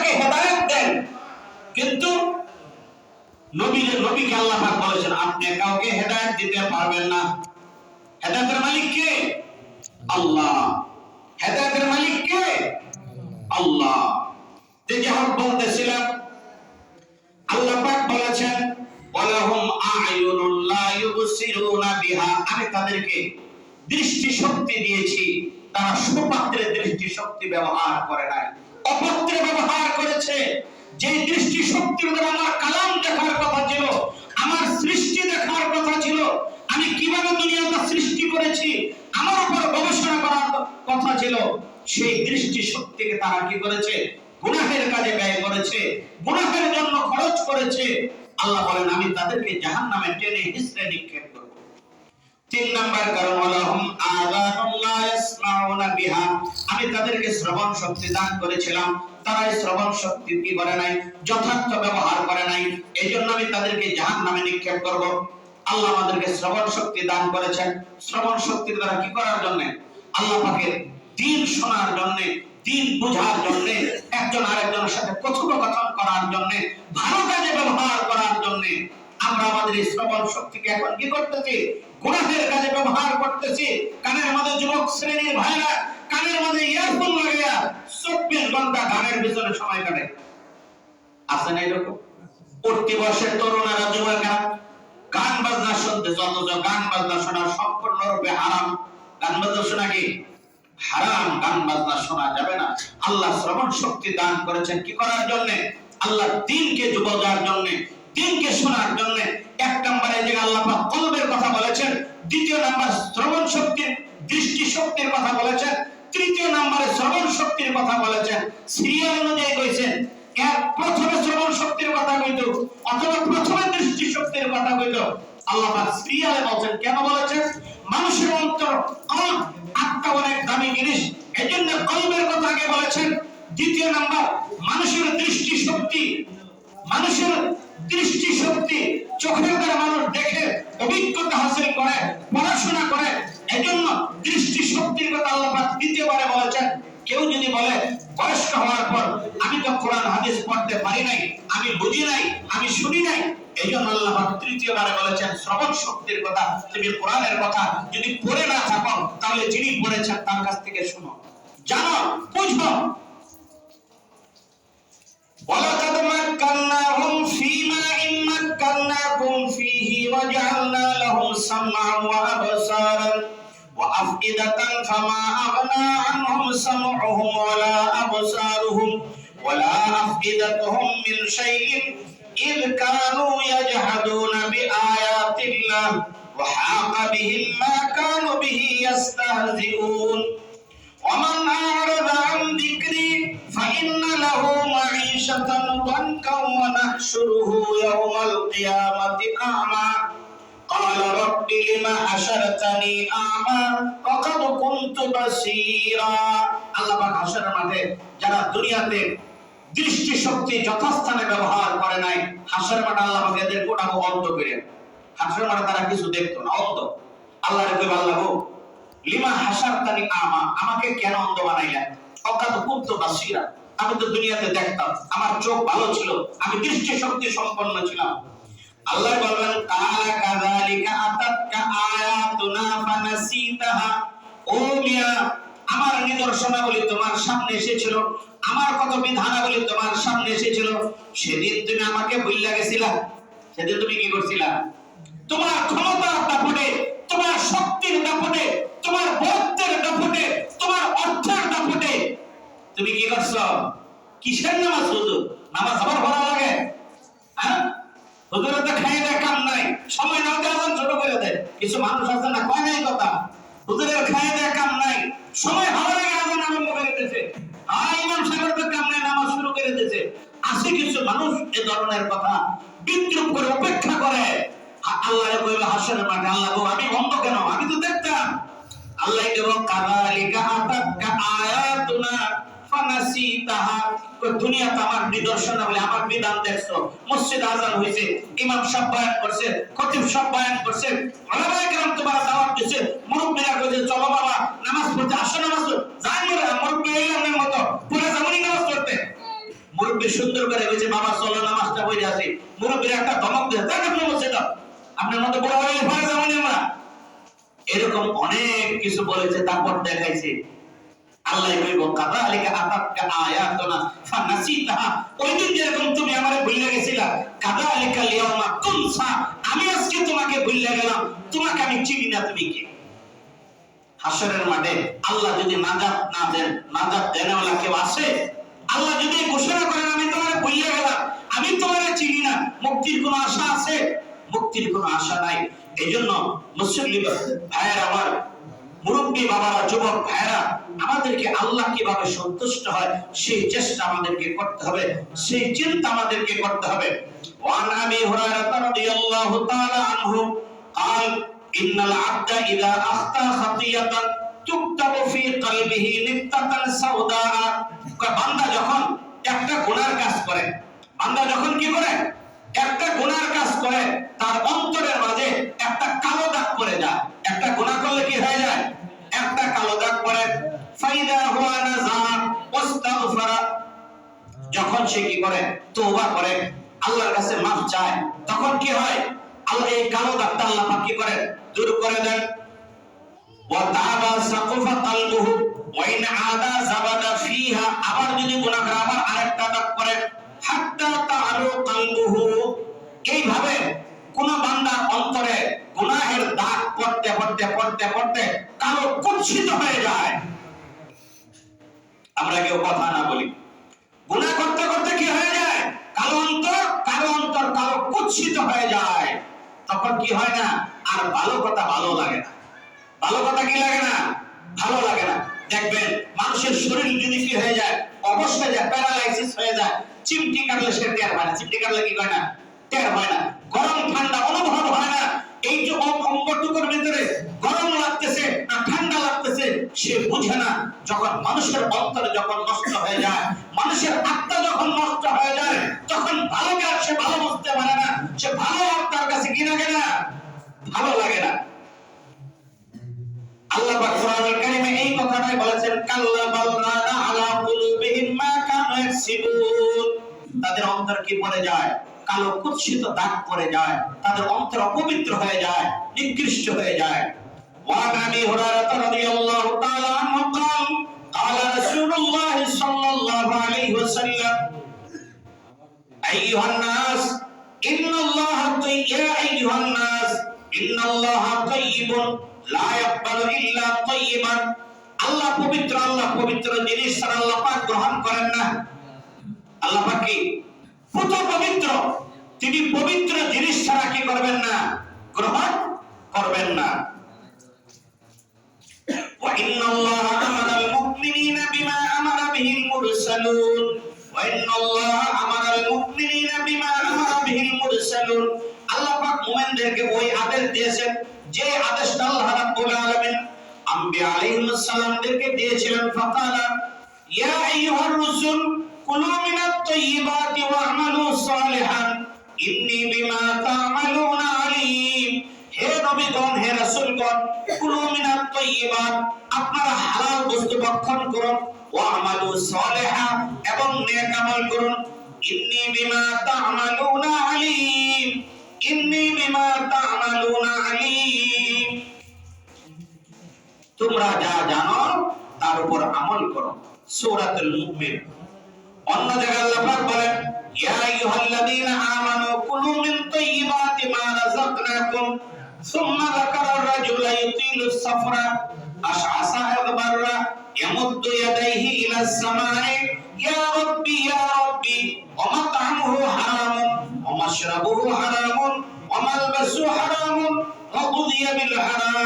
তাকে হেদায়েত দেন। কিন্তু নবীকে আল্লাহ পাক বলেছেন আপনি কাউকে হেদায়েত দিতে পারবেন না। হেদায়েতের মালিক কে? আল্লাহ। হেদায়েতের মালিক কে? আল্লাহ। যেমন বলতেছিলাম আল্লাহ পাক বলেছেন ওয়ালাহুম আ'য়ুনুন লা ইউবসিরুনা বিহা, আমি তাদেরকে দৃষ্টি শক্তি দিয়েছি, তারা সুপাত্রের দৃষ্টি শক্তি ব্যবহার করে নাই, অপাত্রে ব্যবহার করেছে। যে দৃষ্টি শক্তির দ্বারা আমার কালাম দেখার কথা ছিল, আমার সৃষ্টি দেখার কথা ছিল, আমি কিভাবে দুনিয়াটা সৃষ্টি করেছি আমার উপর গবেষণা করার কথা ছিল, সেই দৃষ্টি শক্তিকে তারা কি করেছে? গুনাহের কাজে ব্যয় করেছে, গুনাহের জন্য খরচ করেছে। আল্লাহ বলেন আমি তাদেরকে জাহান্নামে টেনে হিঁচড়ে নিক্ষেপ করব। 3 নাম্বার কারণ ওয়ালাহুম আযানুন লা ইয়াসমাউনা বিহা, আমি তাদেরকে শ্রবণ শক্তি দান করেছিলাম, তারা এই শ্রবণ শক্তি কি করে নাই? যথার্থ ব্যবহার করে নাই। এইজন্য আমি তাদেরকে জাহান্নামে নিক্ষেপ করব। আল্লাহ আমাদেরকে শ্রবণ শক্তি দান করেছেন। শ্রবণ শক্তির দ্বারা কি করার জন্য? আল্লাহ পাকের দ্বীন শোনার জন্য, দ্বীন বোঝার জন্য, একজন আরেকজনের সাথে কথোপকথন করার জন্য, ভালো কাজে ব্যবহার করার জন্য। আমরা আমাদের এই শ্রবণ শক্তিকে এখন কি করতেছি? গুনাহের কাজে ব্যবহার করতেছি। কানের মধ্যে যুবক শ্রেণীর ভাইরা কানের মধ্যে ইয়ারফোন লাগাইয়া 24 ঘন্টা গানের পিছনে সময় কাটে। আছে না এরকম? উঠতি বয়সের তরুণেরা, যুবকেরা গান বাজনা শুনতেছে, অথচ গান বাজনা শোনা সম্পূর্ণরূপে হারাম। গান বাজনা শোনা কি হারাম, গান বাজনা শোনা যাবে না। আল্লাহ শ্রবণ শক্তি দান করেছেন কি করার জন্য? আল্লাহ দ্বীনকে বোঝার জন্য, দ্বীনকে শোনার জন্য। 1 নম্বরে যে আল্লাহ পাক কলবের কথা বলেছেন, 2 নম্বর শ্রবণ শক্তির, দৃষ্টি শক্তির কথা বলেছেন, 3 নম্বরে শ্রবণ শক্তির কথা বলেছেন। সিরিয়াল অনুযায়ী কইছেন, প্রথমে শ্রবণ শক্তির কথা কইতো অথবা প্রথমে দৃষ্টি শক্তির কথা কইতো। আল্লাহ পাক সিরিয়ালে বলেন, কেন বলেছেন? মানুষের অন্তর, কলব, আত্মা অনেক দামি জিনিস, এজন্য কলবের কথা আগে বলেছেন। 2 নাম্বার মানুষের দৃষ্টি শক্তি, মানুষের দৃষ্টি শক্তি, চোখের দ্বারা মানুষ দেখে অভিজ্ঞতা হাসিল করে, পড়াশোনা করে, এজন্য দৃষ্টি শক্তির কথা আল্লাহ পাক 2 বারে বলেছেন। কেউ যদি বলে বয়স্ক হওয়ার পর আমি তো কোরআন হাদিস পড়তে পারি নাই, আমি বুঝি নাই, আমি শুনি নাই, এইজন্য আল্লাহ পাক 3 বারে বলেছেন শ্রবণ শক্তির কথা। তুমি কোরআনের কথা যদি পড়ে না থাকো তাহলে যিনি পড়েছেন তার কাছ থেকে শুনো, জানো, বুঝো। ولقد مكناهم فيما إن مكناكم فيه وجعلنا لهم سمعا وأبصارا وأفئدة فما أغنى عنهم سمعهم ولا أبصارهم ولا أفئدتهم من شيء إذ كانوا يجحدون بآيات الله وحاق بهم ما كانوا به يستهزئون ومن أعرض عن ذكري فإن له معيشة ضنكا ونحشره يوم القيامة أعمى قال رب لما حشرتني أعمى وقد كنت بصيرا। আল্লাহ পাক হাসরের মাঠে যারা দুনিয়াতে দৃষ্টি শক্তি যথাস্থানে ব্যবহার করে নাই, হাসরের মাঠে আল্লাহ পাক এদের গোটাকে অন্ধ করে। হাসরের মাঠে তারা কিছু দেখতো না, অন্ধ। আল্লাহর কইবে আল্লাহ গো লিমা হাসারতানি আমা, আমাকে কেন অন্ধ বানাইলেন? অকাদ কুনতু বাসীরা, আমি তো দুনিয়াতে দেখতাম, আমার চোখ ভালো ছিল, আমি দৃষ্টি শক্তি সম্পন্ন ছিলাম। আল্লাহ বলেন তাআলা কাযালিকা আতাতকা আয়াতুনা ফানাসিতাহা, ও মিয়া আমার নিদর্শনাবলী তোমার সামনে এসেছিল, আমার কত বিধানাবলী তোমার সামনে এসেছিল, সেদিন তুমি আমাকে ভুইলা গেছিলা। সেদিন তুমি কি করছিলা? তোমার ক্ষমতার দাপটে, তোমার শক্তির দাপটে, তোমার বলতের দাপটে, তোমার অর্থের দাপটে তুমি কি করছো? কিসের নামাজ? হুজুর নামাজ আমার ভালো লাগে? হ্যাঁ, হুজুরের তো খাই দেয় কাম নাই, সময় না দেয় আজান ছোট করে দেয়। কিছু মানুষ আছে না, কয় নাই কথা, হুজুরের খাই দেয় কাম নাই, সময় ভালো লাগে আজান আরম্ভ করে দিতেছে, আর ইমাম সাহেবের তো কাম নাই, নামাজ শুরু করে দিতেছে। আছে কিছু মানুষ এ ধরনের কথা বিদ্রুপ করে উপেক্ষা করে। আল্লাহরে কইবে হাসরের মাঠে, আল্লাহ গো আমি অন্ধ কেন? আমি তো দেখতাম। আল্লাহ দেব কাযালিকা আতাতকা আয়াতুনা ফানাসিতাহা, দুনিয়াতে আমার নিদর্শনাবলী, আমার বিধান দেখছো, মসজিদে আযান হইছে, ইমাম সাহেব বয়ান করছে, খতিব সাহেব বয়ান করছে, উলামায়ে কেরাম তোমার দাওয়াত দিছে, মুরব্বিরা কইছে চলো বাবা নামাজ পড়তে আসো, নামাজ যাই না মুরব্বি এলামের মতো পুরো জামানি নামাজ পড়তে। মুরব্বি মুরব্বী সুন্দর করে বলেছে বাবা চলো নামাজটা পড়ে আসি, মুরব্বীর একটা ধমক দিয়ে তাকে বলছে দাও, আপনার মতো বড় বড় ঘরে যাবনি আমরা, এরকম অনেক কিছু বলেছে। তারপর দেখাইছে আল্লাহ কইব কাযালিকা আতাতকা আয়াতুনা ফানাসিতাহা, ওই দিন যেরকম তুমি আমারে ভুলে গেছিলা, কাযালিকা লিয়াউমা তুনসা, আমি আজকে তোমাকে ভুলে গেলাম, তোমাকে আমি চিনি না তুমি কে। হাসরের মাঠে আল্লাহ যদি নাজাত না দেন, নাজাত দেনেওয়ালা কেউ আছে? আল্লাহ যদি ঘোষণা করেন আমি তোমারে ভুলে গেলাম, আমি তোমারে চিনি না, মুক্তির কোনো আশা আছে? মুক্তির কোনো আশা নাই। এইজন্য মুসলিম ভাইয়েরা আমার, মুরব্বী বাবারা, যুবক ভাইরা, আমাদেরকে আল্লাহ কিভাবে সন্তুষ্ট হয় সেই চেষ্টা আমাদেরকে করতে হবে, সেই চিন্তা আমাদেরকে করতে হবে। ওয়ান আবি হুরায়রা রাদিয়াল্লাহু তাআলা আনহু قال ان العبد اذا اخطا خطيئه تكتب في قلبه نقطه سوداء, বান্দা যখন একটা গুনার কাজ করে, বান্দা যখন কি করে একটা গুনার কাজ করে, তার অন্তরের মাঝে একটা কালো দাগ পড়ে যায়। একটা গুনাহ করলে কি হয়ে যায়? একটা কালো দাগ পড়ে। ফাইদা হুয়া নাযা ওয়াস্তাগফারা, যখন সে কি করে তওবা করে, আল্লাহর কাছে মাফ চায়, তখন কি হয়? আল্লাহ এই কালো দাগটা আল্লাহ পাক কি করে দূর করে দেন। ওয়া তাবা সাকফা কলবুহু ওয়া ইন আদা যাবাদা ফিহা, আবার যদি গুনাহ করে আবার আরেকটা দাগ পড়ে, হাত্তা তাআলু কলবুহু, এইভাবে কোন বান্দার অন্তরে গুনাহের দাগ পড়তে পড়তে পড়তে পড়তে কালো কুৎসিত হয়ে যায়। আমরা কেউ কথা না বলি, গুনাহ করতে করতে কি হয়ে যায়? কালো অন্তর, কালো অন্তর কালো কুৎসিত হয়ে যায়। তখন কি হয় না? আর ভালো কথা ভালো লাগে না। ভালো কথা কি লাগে না? ভালো লাগে না। দেখবেন মানুষের শরীর যদি কি হয়ে যায়, অবশ হয়ে যায়, প্যারালাইসিস হয়ে যায়, চিমটি কাটলে সে টের হয় না, চিমটি কাটলে কি হয় না? টের হয় না। গরম ঠান্ডা অনুভব হয় না। এই যে অঙ্গটুকুর ভিতরে গরম লাগতেছে না ঠান্ডা লাগতেছে সে বুঝে না। যখন মানুষের অন্তর যখন নষ্ট হয়ে যায়, মানুষের আত্মা যখন নষ্ট হয়ে যায়, তখন ভালোকে আর সে ভালো বুঝতে পারে না। সে ভালো আত্মার কাছে কি লাগে না? ভালো লাগে না। আল্লাহ পাক কোরআনুল কারীমে এই কথাটাই বলেছেন, কাল্লা বাল রানা আলা কুলুবিহিম মা কানু ইয়াকসিবুন, তাদের অন্তর কি পড়ে যায়? কালো কুৎসিত দাগ পড়ে যায়, তাদের অন্তর অপবিত্র হয়ে যায়, নিকৃষ্ট হয়ে যায়। ওয়া আবি হুরায়রা রাদিয়াল্লাহু তাআলা আনহু قال قال رسول الله صلى الله عليه وسلم ايها الناس ان الله طيب يا ايها الناس ان الله طيب لا يقبل الا طيبا, আল্লাহ পবিত্র, আল্লাহ পবিত্র জিনিস ছাড়া আল্লাহ পাক গ্রহণ করেন না। আল্লাহ পাক কি পুত পবিত্র, তিনি পবিত্র জিনিস ছাড়া কি করবেন না? গ্রহণ করবেন না। ওয়া ইন্নাল্লাহা আমারাল মুমিনিনা বিমা আমারা বিহিল মুরসালুন, ওয়া ইন্নাল্লাহা আমারাল মুমিনিনা বিমা আমারা বিহিল মুরসালুন, আল্লাহ পাক মুমিনদেরকে ওই আদেশ দিয়েছেন যে আদেশটা আল্লাহ রাব্বুল আলামিন আম্বিয়া আলাইহিস সালামদেরকে দিয়েছিলেন। ফাকালা ইয়া আইয়ুহার রাসূল কুলু মিনাত তাইয়্যিবাতি ওয়া'মালু সালিহান ইন্নী বিমা তা'মালুনা আলীম, হে নবীগণ, হে রাসূলগণ, কুলু মিনাত তাইয়্যিবাত, আপনারা হালাল বস্তু ভক্ষণ করুন, ওয়া'মালু সালিহা, এবং নেক আমল করুন, ইন্নী বিমা তা'মালুনা আলীম, ইন্নী বিমা তা'মালুনা আলীম, তোমরা যা জানো তার উপর আমল করো। সূরাতুল মুমিন। অন্য জায়গায় আল্লাহ পাক বলেন, ইয়া আইয়ুহাল্লাযীনা আমানু কুলু মিন তাইয়্যিবাতি মা রাযাকনাকুম, সুম্মা যাকারা রাজুলা ইউতিলুস সাফরা আশআসা আগবাররা ইয়ামুদ্দু ইয়াদাইহি ইলাস সামাই ইয়া রাব্বি ওয়া মাত'আমুহু হারামুন ওয়া মাশরাবুহু হারামুন ওয়া মালবাসুহু হারামুন ওয়া গুযিয়া বিল হারাম।